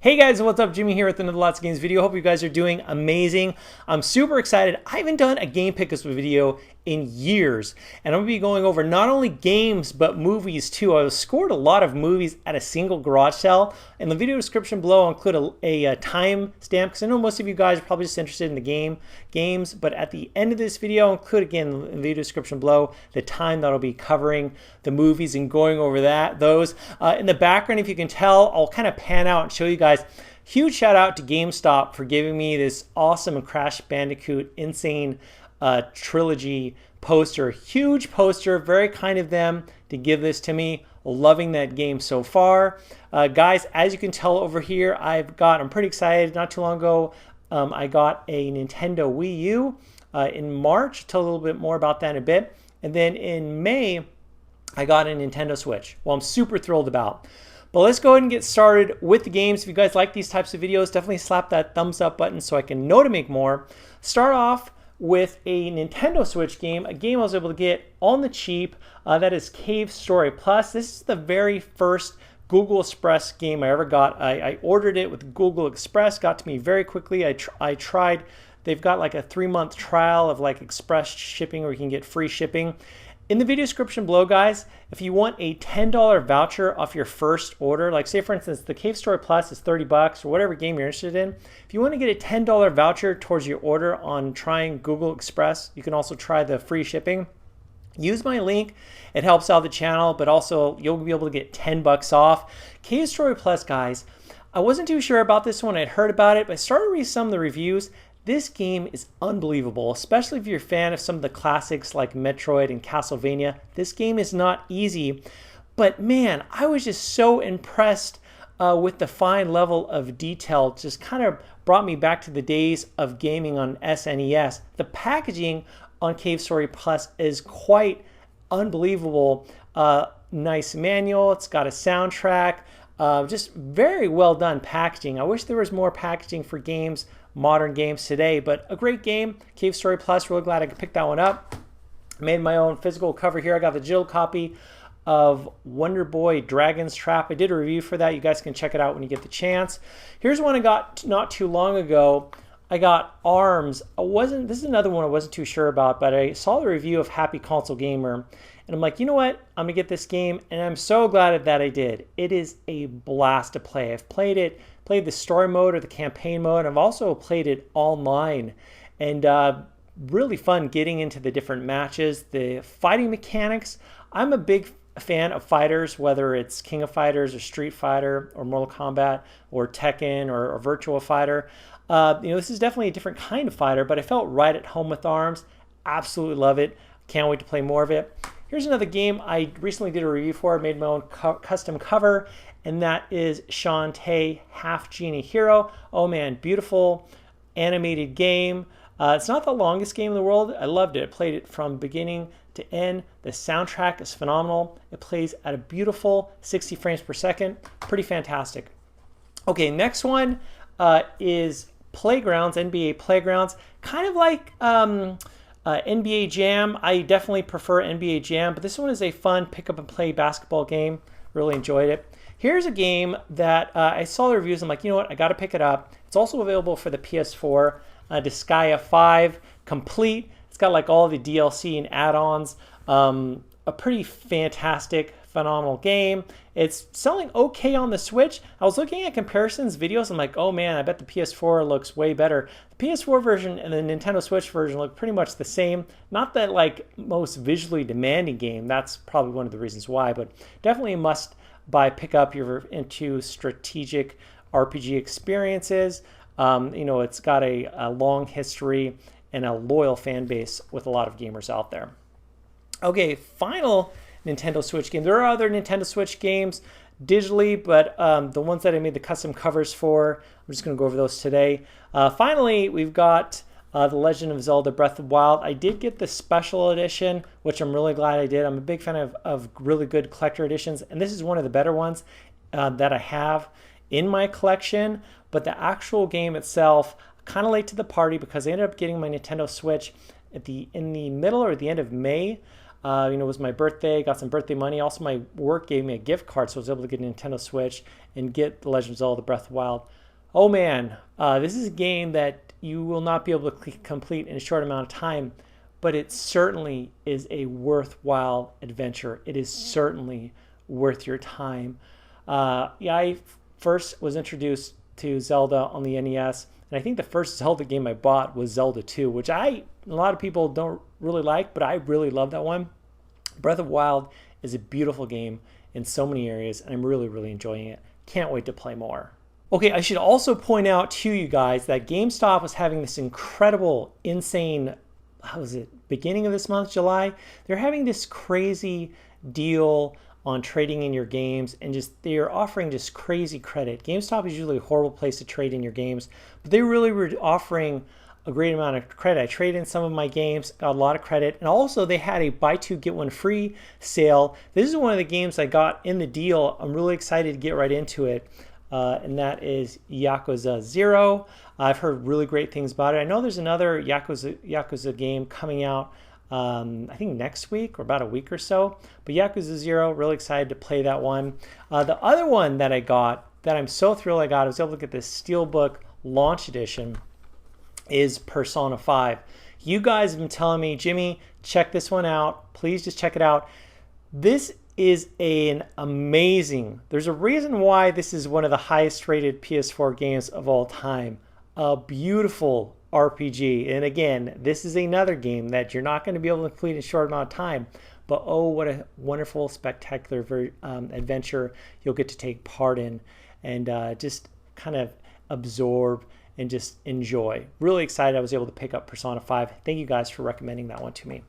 Hey guys, what's up? Jimmy here with another Lots of Games video. Hope you guys are doing amazing. I'm super excited. I haven't done a game pickups video in years, and I'm gonna be going over not only games but movies too. I've scored a lot of movies at a single garage sale. In the video description below, I'll include a time stamp because I know most of you guys are probably just interested in the games. But at the end of this video, I'll include again in the video description below the time that I'll be covering the movies and going over those. In the background, if you can tell, I'll kind of pan out and show you guys. Huge shout out to GameStop for giving me this awesome Crash Bandicoot insane trilogy poster. Huge poster, very kind of them to give this to me. Loving that game so far. Guys, as you can tell over here, I'm pretty excited. Not too long ago, I got a Nintendo Wii U in March. I'll tell a little bit more about that in a bit. And then in May, I got a Nintendo Switch. Well, I'm super thrilled about. But let's go ahead and get started with the games. If you guys like these types of videos, definitely slap that thumbs up button so I can know to make more. Start off with a Nintendo Switch game, a game I was able to get on the cheap. That is Cave Story Plus. This is the very first Google Express game I ever got. I ordered it with Google Express, got to me very quickly. I tried. They've got like a 3-month trial of like express shipping where you can get free shipping. In the video description below, guys, if you want a $10 voucher off your first order, like say for instance, the Cave Story Plus is 30 bucks or whatever game you're interested in. If you want to get a $10 voucher towards your order on trying Google Express, you can also try the free shipping. Use my link. It helps out the channel, but also you'll be able to get 10 bucks off. Cave Story Plus, guys, I wasn't too sure about this one. I'd heard about it, but I started reading some of the reviews. This game is unbelievable, especially if you're a fan of some of the classics like Metroid and Castlevania. This game is not easy, but man, I was just so impressed with the fine level of detail. Just kind of brought me back to the days of gaming on SNES. The packaging on Cave Story Plus is quite unbelievable. Nice manual, it's got a soundtrack, just very well done packaging. I wish there was more packaging for games, modern games today, but a great game, Cave Story Plus. Really glad I could pick that one up. I made my own physical cover here. I got the digital copy of Wonder Boy Dragon's Trap. I did a review for that. You guys can check it out when you get the chance. Here's one I got not too long ago. I got ARMS. This is another one I wasn't too sure about, but I saw the review of Happy Console Gamer, and I'm like, you know what? I'm gonna get this game, and I'm so glad that I did. It is a blast to play. I've played the story mode or the campaign mode. I've also played it online, and really fun getting into the different matches. The fighting mechanics, I'm a big fan of fighters, whether it's King of Fighters or Street Fighter or Mortal Kombat or Tekken or Virtua Fighter. This is definitely a different kind of fighter, but I felt right at home with ARMS. Absolutely love it. Can't wait to play more of it. Here's another game I recently did a review for. I made my own custom cover, and that is Shantae Half Genie Hero. Oh man, beautiful animated game. It's not the longest game in the world. I loved it. I played it from beginning to end. The soundtrack is phenomenal. It plays at a beautiful 60 frames per second. Pretty fantastic. Okay, next one is Playgrounds, NBA Playgrounds. Kind of like NBA Jam. I definitely prefer NBA Jam, but this one is a fun pick up and play basketball game. Really enjoyed it. Here's a game that I saw the reviews. I'm like, you know what? I got to pick it up. It's also available for the PS4. Disgaea 5 Complete. It's got like all the DLC and add-ons. A pretty fantastic, phenomenal game. It's selling okay on the Switch. I was looking at comparisons videos. I'm like, oh man, I bet the PS4 looks way better. The PS4 version and the Nintendo Switch version look pretty much the same. Not that like most visually demanding game. That's probably one of the reasons why, but definitely a must buy pickup. You're into strategic RPG experiences. It's got a long history and a loyal fan base with a lot of gamers out there. Okay, final Nintendo Switch game. There are other Nintendo Switch games digitally, but the ones that I made the custom covers for, I'm just going to go over those today. Finally, we've got The Legend of Zelda Breath of the Wild. I did get the special edition, which I'm really glad I did. I'm a big fan of really good collector editions, and this is one of the better ones that I have in my collection. But the actual game itself, kind of late to the party because I ended up getting my Nintendo Switch in the middle or the end of May. It was my birthday, got some birthday money. Also, my work gave me a gift card, so I was able to get a Nintendo Switch and get The Legend of Zelda Breath of the Wild. Oh man, this is a game that you will not be able to complete in a short amount of time, but it certainly is a worthwhile adventure. It is certainly worth your time. I first was introduced to Zelda on the NES, and I think the first Zelda game I bought was Zelda 2, which a lot of people don't really like, but I really love that one. Breath of the Wild is a beautiful game in so many areas, and I'm really, really enjoying it. Can't wait to play more. Okay, I should also point out to you guys that GameStop was having this incredible, insane, beginning of this month, July? They're having this crazy deal on trading in your games, and they're offering just crazy credit. GameStop is usually a horrible place to trade in your games, but they really were offering a great amount of credit. I traded in some of my games, got a lot of credit, and also they had a buy two get one free sale. This is one of the games I got in the deal. I'm really excited to get right into it, and that is Yakuza 0. I've heard really great things about it. I know there's another Yakuza game coming out I think next week or about a week or so. But Yakuza 0, really excited to play that one. The other one that I got, that I'm so thrilled I was able to get this Steelbook Launch Edition, is Persona 5. You guys have been telling me, Jimmy, check this one out. Please just check it out. This is an amazing, there's a reason why this is one of the highest rated PS4 games of all time. A beautiful RPG. And again, this is another game that you're not going to be able to complete in a short amount of time, but oh, what a wonderful, spectacular adventure you'll get to take part in, and just kind of absorb and just enjoy. Really excited I was able to pick up Persona 5. Thank you guys for recommending that one to me.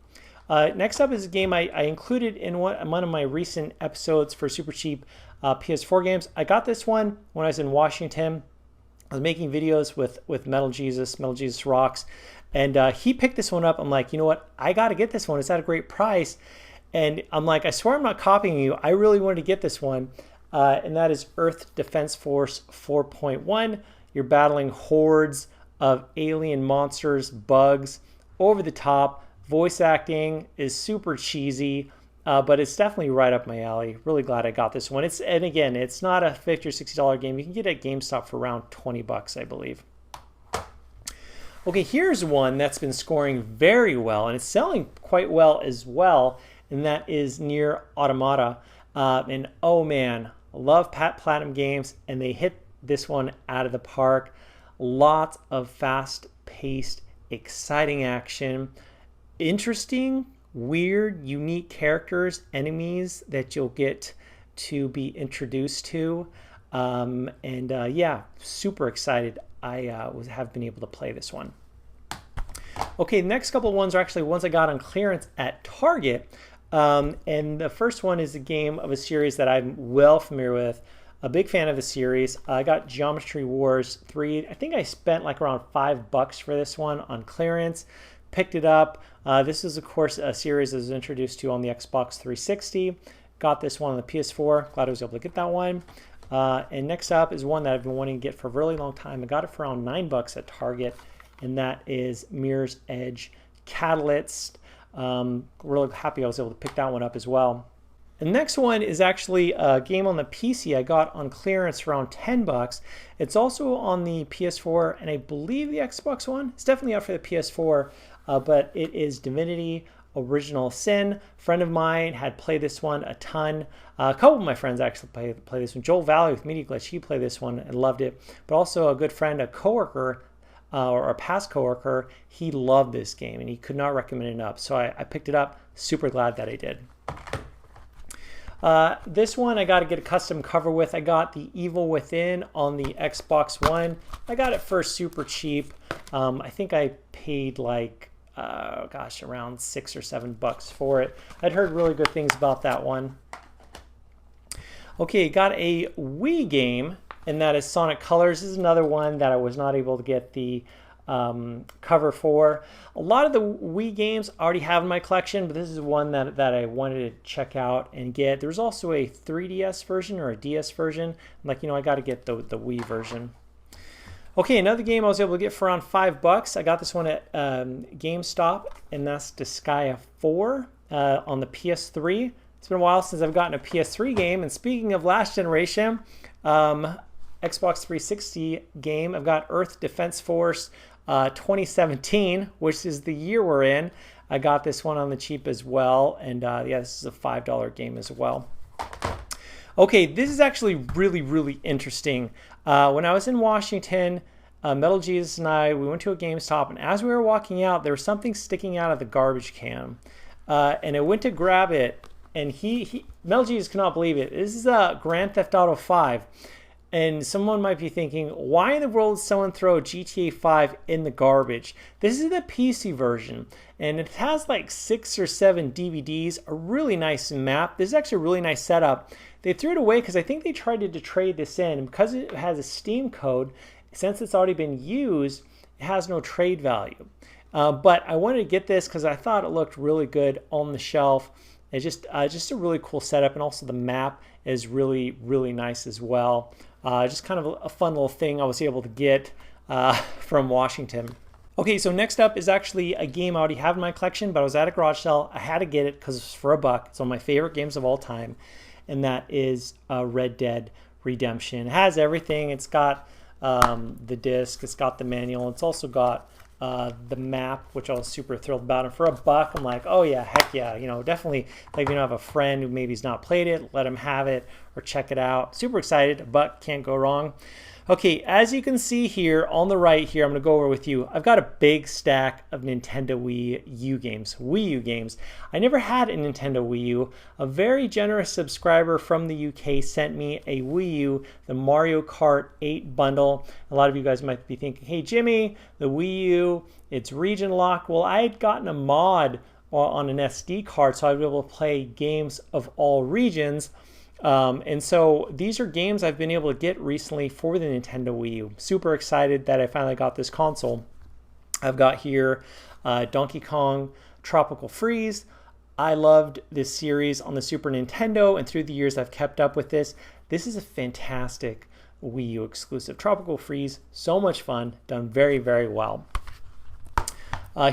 Next up is a game I included in one of my recent episodes for super cheap PS4 games. I got this one when I was in Washington. I was making videos with Metal Jesus Rocks, and he picked this one up. I'm like, you know what? I got to get this one. It's at a great price. And I'm like, I swear I'm not copying you. I really wanted to get this one, and that is Earth Defense Force 4.1. You're battling hordes of alien monsters, bugs, over the top. Voice acting is super cheesy, but it's definitely right up my alley. Really glad I got this one. And again, it's not a $50 or $60 game. You can get it at GameStop for around 20 bucks, I believe. Okay, here's one that's been scoring very well, and it's selling quite well as well, and that is Nier Automata. And oh man, I love Platinum games, and they hit this one out of the park. Lots of fast-paced, exciting action. Interesting, weird, unique characters, enemies that you'll get to be introduced to. Yeah, super excited I have been able to play this one. Okay, the next couple of ones are actually ones I got on clearance at Target. And the first one is a game of a series that I'm well familiar with. A big fan of the series. I got Geometry Wars 3. I think I spent like around $5 for this one on clearance. Picked it up. This is, of course, a series that was introduced to on the Xbox 360. Got this one on the PS4. Glad I was able to get that one. And next up is one that I've been wanting to get for a really long time. I got it for around $9 at Target, and that is Mirror's Edge Catalyst. Really happy I was able to pick that one up as well. The next one is actually a game on the PC I got on clearance around $10. It's also on the PS4 and I believe the Xbox One. It's definitely out for the PS4, but it is Divinity Original Sin. A friend of mine had played this one a ton. A couple of my friends actually play this one. Joel Valley with Media Glitch, he played this one and loved it. But also a good friend, a coworker, or a past coworker, he loved this game and he could not recommend it enough. So I picked it up. Super glad that I did. This one I got to get a custom cover with. I got The Evil Within on the Xbox One. I got it for super cheap. I think I paid like, around $6 or $7 for it. I'd heard really good things about that one. Okay, got a Wii game, and that is Sonic Colors. This is another one that I was not able to get the cover for. A lot of the Wii games I already have in my collection, but this is one that I wanted to check out and get. There's also a 3DS version or a DS version. I'm like, I got to get the Wii version. Okay, another game I was able to get for around $5. I got this one at GameStop, and that's Disgaea 4. on the PS3. It's been a while since I've gotten a PS3 game. And speaking of last generation, Xbox 360 game, I've got Earth Defense Force 2017, which is the year we're in. I got this one on the cheap as well. And yeah, this is a $5 game as well. Okay, this is actually really, really interesting. When I was in Washington, Metal Jesus and I, we went to a GameStop, and as we were walking out, there was something sticking out of the garbage can. And I went to grab it, and Metal Jesus could not believe it. This is Grand Theft Auto 5. And someone might be thinking, why in the world did someone throw GTA 5 in the garbage? This is the PC version, and it has like 6 or 7 DVDs, a really nice map. This is actually a really nice setup. They threw it away because I think they tried to trade this in. And because it has a Steam code, since it's already been used, it has no trade value. But I wanted to get this because I thought it looked really good on the shelf. It's just a really cool setup, and also the map is really, really nice as well. Just kind of a fun little thing I was able to get from Washington. Okay, so next up is actually a game I already have in my collection, but I was at a garage sale. I had to get it because it's for $1. It's one of my favorite games of all time, and that is Red Dead Redemption. It has everything. It's got the disc, it's got the manual, it's also got the map, which I was super thrilled about. And for $1, I'm like, oh yeah, heck yeah, you know, definitely. Like, you know, have a friend who maybe's not played it, let him have it or check it out. Super excited, but can't go wrong. Okay, as you can see here on the right here, I'm going to go over with you. I've got a big stack of Nintendo Wii U games. I never had a Nintendo Wii U. A very generous subscriber from the UK sent me a Wii U, the Mario Kart 8 bundle. A lot of you guys might be thinking, hey Jimmy, the Wii U, it's region locked. Well, I had gotten a mod on an SD card, so I'd be able to play games of all regions. And so these are games I've been able to get recently for the Nintendo Wii U. Super excited that I finally got this console. I've got here Donkey Kong Tropical Freeze. I loved this series on the Super Nintendo, and through the years I've kept up with this. This is a fantastic Wii U exclusive. Tropical Freeze, so much fun, done very, very well.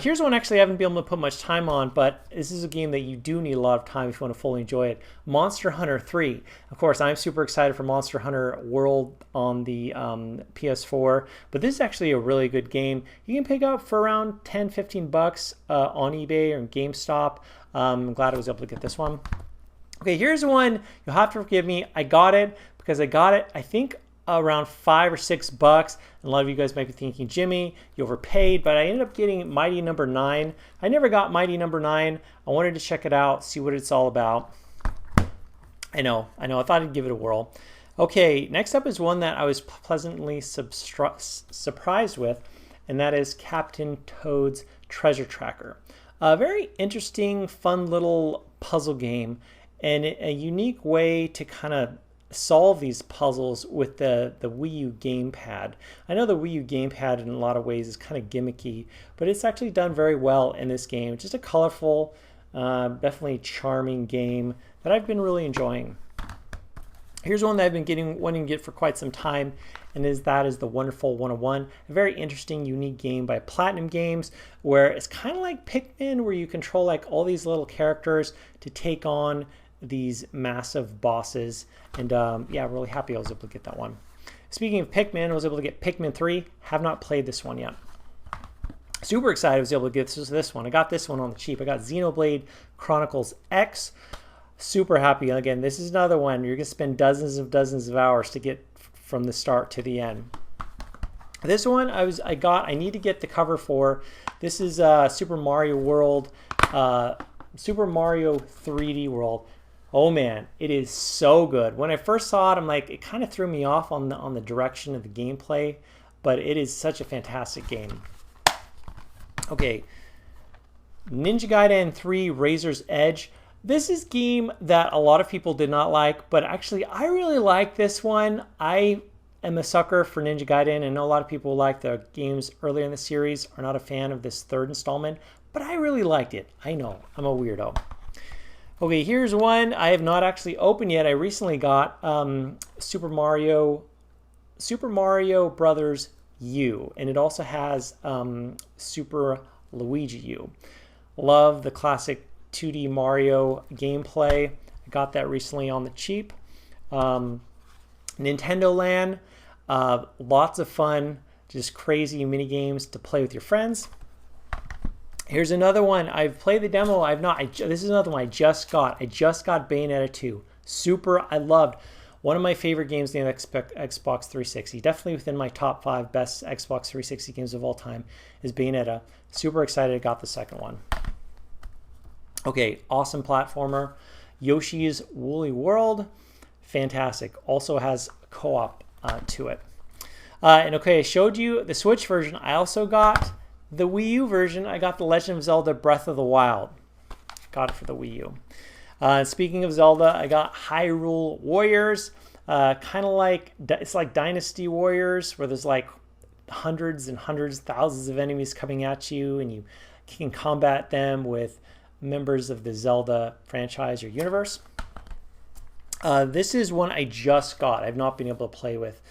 Here's one actually I haven't been able to put much time on, but this is a game that you do need a lot of time if you want to fully enjoy it. Monster Hunter 3. Of course, I'm super excited for Monster Hunter World on the PS4, but this is actually a really good game. You can pick up for around 10, 15 bucks on eBay or GameStop. I'm glad I was able to get this one. Okay, here's one. You'll have to forgive me. I got it because I got it, I think, around $5 or $6. And a lot of you guys might be thinking, Jimmy, you overpaid, but I ended up getting Mighty Number 9. I never got Mighty Number 9. I wanted to check it out, see what it's all about. I know, I thought I'd give it a whirl. Okay, next up is one that I was pleasantly surprised with, and that is Captain Toad's Treasure Tracker. A very interesting, fun little puzzle game, and a unique way to kind of solve these puzzles with the Wii U gamepad. I know the Wii U gamepad in a lot of ways is kind of gimmicky, but it's actually done very well in this game. Just a colorful, definitely charming game that I've been really enjoying. Here's one that I've been wanting to get for quite some time, and that is the Wonderful 101. A very interesting, unique game by Platinum Games, where it's kind of like Pikmin, where you control like all these little characters to take on these massive bosses. And yeah, I'm really happy I was able to get that one. Speaking of Pikmin, I was able to get Pikmin 3. Have not played this one yet. Super excited I was able to get this one. I got this one on the cheap. I got Xenoblade Chronicles X. Super happy. Again, this is another one you're going to spend dozens of hours to get from the start to the end. This one I need to get the cover for. This is Super Mario World, Super Mario 3D World. Oh man, it is so good. When I first saw it, I'm like, it kind of threw me off on the direction of the gameplay, but it is such a fantastic game. Okay, Ninja Gaiden 3 Razor's Edge. This is a game that a lot of people did not like, but actually I really like this one. I am a sucker for Ninja Gaiden, and I know a lot of people who like the games earlier in the series are not a fan of this third installment, but I really liked it. I know, I'm a weirdo. Okay, here's one I have not actually opened yet. I recently got Super Mario Brothers U, and it also has Super Luigi U. Love the classic 2D Mario gameplay. I got that recently on the cheap. Nintendo Land, lots of fun, just crazy mini games to play with your friends. Here's another one. I've played the demo. I've not. This is another one I just got. I just got Bayonetta 2. Super. I loved. One of my favorite games in the Xbox 360. Definitely within my top 5 best Xbox 360 games of all time is Bayonetta. Super excited I got the second one. Okay, awesome platformer. Yoshi's Woolly World. Fantastic. Also has co-op to it. And okay, I showed you the Switch version. I also got the Wii U version. I got The Legend of Zelda Breath of the Wild. Got it for the Wii U. Speaking of Zelda, I got Hyrule Warriors. Kind of like, it's like Dynasty Warriors, where there's like hundreds and hundreds, thousands of enemies coming at you, and you can combat them with members of the Zelda franchise or universe. This is one I just got. I've not been able to play with.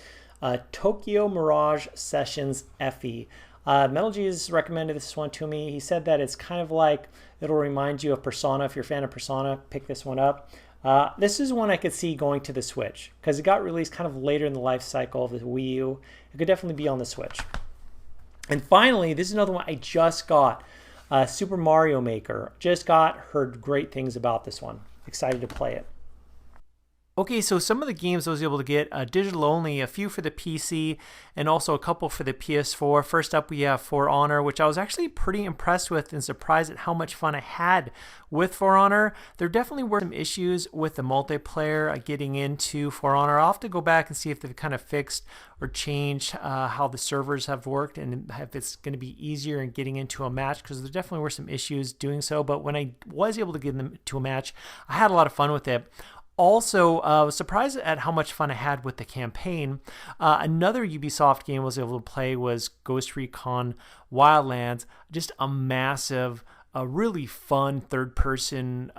Tokyo Mirage Sessions FE. Metal Jesus recommended this one to me. He said that it's kind of like, it'll remind you of Persona. If you're a fan of Persona, pick this one up. This is one I could see going to the Switch because it got released kind of later in the life cycle of the Wii U. It could definitely be on the Switch. And finally, this is another one I just got. Super Mario Maker. Just got, heard great things about this one. Excited to play it. Okay, so some of the games I was able to get digital only, a few for the PC and also a couple for the PS4. First up, we have For Honor, which I was actually pretty impressed with and surprised at how much fun I had with For Honor. There definitely were some issues with the multiplayer getting into For Honor. I'll have to go back and see if they've kind of fixed or changed how the servers have worked and if it's going to be easier in getting into a match, because there definitely were some issues doing so. But when I was able to get into a match, I had a lot of fun with it. Also, I was surprised at how much fun I had with the campaign. Another Ubisoft game I was able to play was Ghost Recon Wildlands. Just a massive, really fun third-person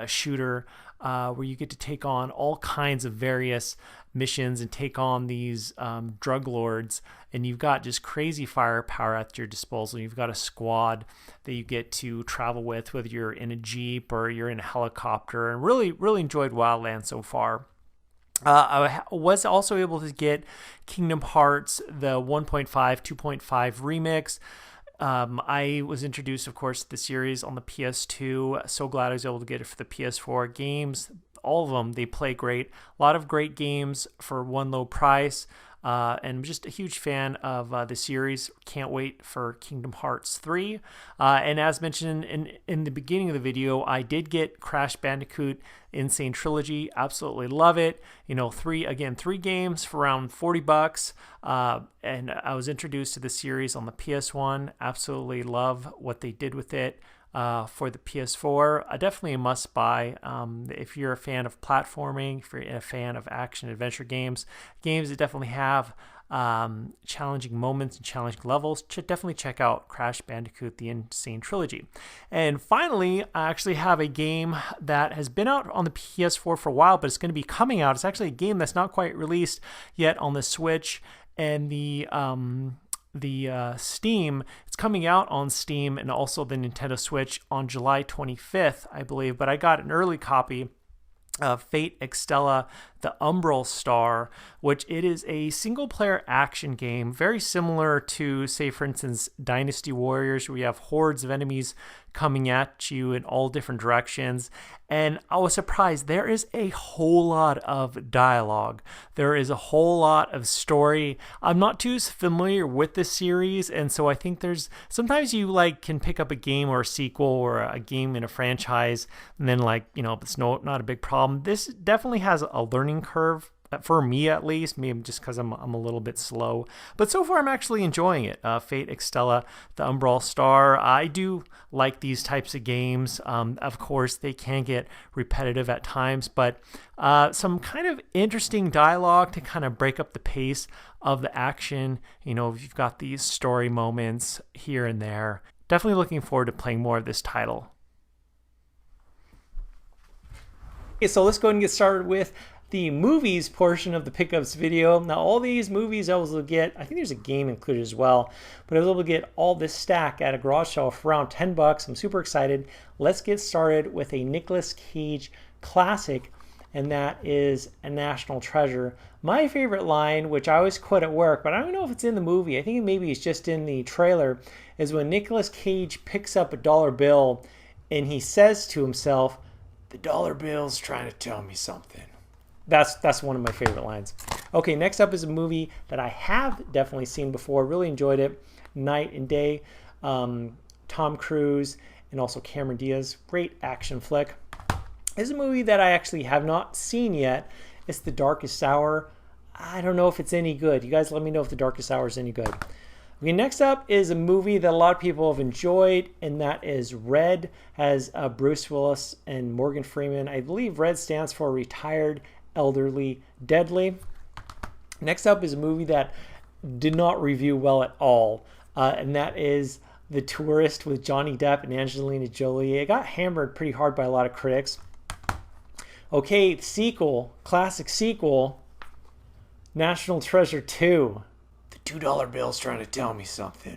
shooter where you get to take on all kinds of various missions and take on these drug lords, and you've got just crazy firepower at your disposal. You've got a squad that you get to travel with, whether you're in a Jeep or you're in a helicopter, and really enjoyed Wildlands so far. I was also able to get Kingdom Hearts, the 1.5, 2.5 remix. I was introduced, of course, to the series on the PS2. So glad I was able to get it for the PS4 games. All of them, they play great. A lot of great games for one low price. And I'm just a huge fan of the series. Can't wait for Kingdom Hearts 3. And as mentioned in the beginning of the video, I did get Crash Bandicoot Insane Trilogy. Absolutely love it. You know, three games for around $40. And I was introduced to the series on the PS1. Absolutely love what they did with it. For the PS4, definitely a must buy. If you're a fan of platforming, if you're a fan of action adventure games that definitely have challenging moments and challenging levels, definitely check out Crash Bandicoot The Insane Trilogy. And finally, I actually have a game that has been out on the PS4 for a while, but it's going to be coming out. It's actually a game that's not quite released yet on the Switch and the Steam. It's coming out on Steam and also the Nintendo Switch on July 25th, I believe, but I got an early copy of fateextella, the Umbral Star, which it is a single-player action game, very similar to, say, for instance, Dynasty Warriors, where you have hordes of enemies coming at you in all different directions. And I was surprised. There is a whole lot of dialogue. There is a whole lot of story. I'm not too familiar with the series, and so I think sometimes you can pick up a game or a sequel or a game in a franchise, and then it's not a big problem. This definitely has a learning curve. For me, at least, maybe just because I'm a little bit slow. But so far, I'm actually enjoying it. fateextella, the Umbral Star. I do like these types of games. Of course, they can get repetitive at times, but some kind of interesting dialogue to kind of break up the pace of the action. You've got these story moments here and there. Definitely looking forward to playing more of this title. Okay, so let's go ahead and get started with the movies portion of the pickups video. Now all these movies I was able to get, I think there's a game included as well, but I was able to get all this stack at a garage sale for around 10 bucks. I'm super excited. Let's get started with a Nicolas Cage classic, and that is A National Treasure. My favorite line, which I always quote at work, but I don't know if it's in the movie, I think maybe it's just in the trailer, is when Nicolas Cage picks up a dollar bill and he says to himself, "The dollar bill's trying to tell me something." That's one of my favorite lines. Okay, next up is a movie that I have definitely seen before, really enjoyed it, Night and Day, Tom Cruise, and also Cameron Diaz, great action flick. This is a movie that I actually have not seen yet. It's The Darkest Hour. I don't know if it's any good. You guys let me know if The Darkest Hour is any good. Okay, next up is a movie that a lot of people have enjoyed, and that is Red. Has Bruce Willis and Morgan Freeman. I believe Red stands for Retired Elderly Deadly. Next up is a movie that did not review well at all, and that is The Tourist with Johnny Depp and Angelina Jolie. It got hammered pretty hard by a lot of critics. Okay, sequel, classic sequel, National Treasure 2. The $2 bill's trying to tell me something.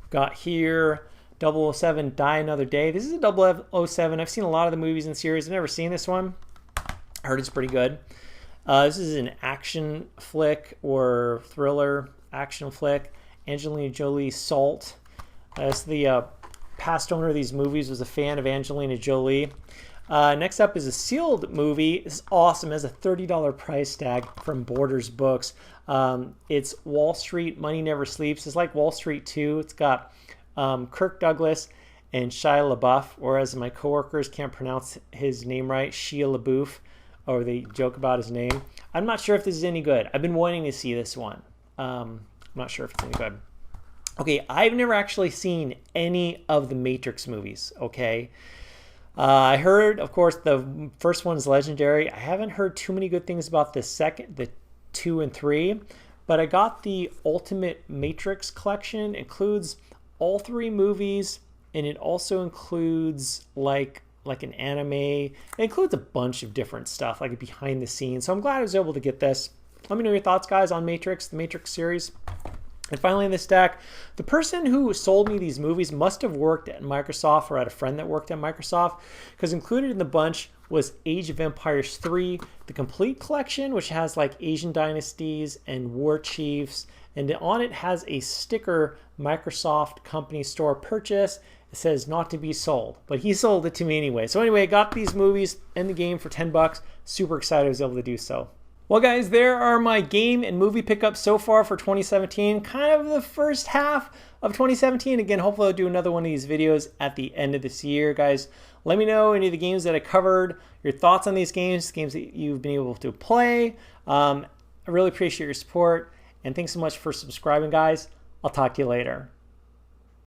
Got here 007 Die Another Day. This is a 007. I've seen a lot of the movies in the series. I've never seen this one. I heard it's pretty good. This is an action flick or thriller action flick. Angelina Jolie, Salt. That's the past owner of these movies was a fan of Angelina Jolie. Next up is a sealed movie. This is awesome. It has a $30 price tag from Borders Books. It's Wall Street, Money Never Sleeps. It's like Wall Street 2. It's got Kirk Douglas and Shia LaBeouf, or as my coworkers can't pronounce his name right, Shia LaBeouf, or they joke about his name. I'm not sure if this is any good. I've been wanting to see this one. I'm not sure if it's any good. Okay, I've never actually seen any of the Matrix movies, okay? I heard, of course, the first one's legendary. I haven't heard too many good things about the 2 and 3, but I got the Ultimate Matrix collection. It includes all 3 movies, and it also includes like an anime. It includes a bunch of different stuff, like behind the scenes. So I'm glad I was able to get this. Let me know your thoughts, guys, on Matrix, the Matrix series. And finally in this stack, the person who sold me these movies must have worked at Microsoft or had a friend that worked at Microsoft, because included in the bunch was Age of Empires 3, the complete collection, which has like Asian dynasties and war chiefs, and on it has a sticker, Microsoft Company Store Purchase. It says not to be sold, but he sold it to me anyway. So anyway, I got these movies and the game for 10 bucks. Super excited I was able to do so. Well, guys, there are my game and movie pickups so far for 2017. Kind of the first half of 2017. Again, hopefully I'll do another one of these videos at the end of this year. Guys, let me know any of the games that I covered, your thoughts on these games that you've been able to play. I really appreciate your support, and thanks so much for subscribing, guys. I'll talk to you later.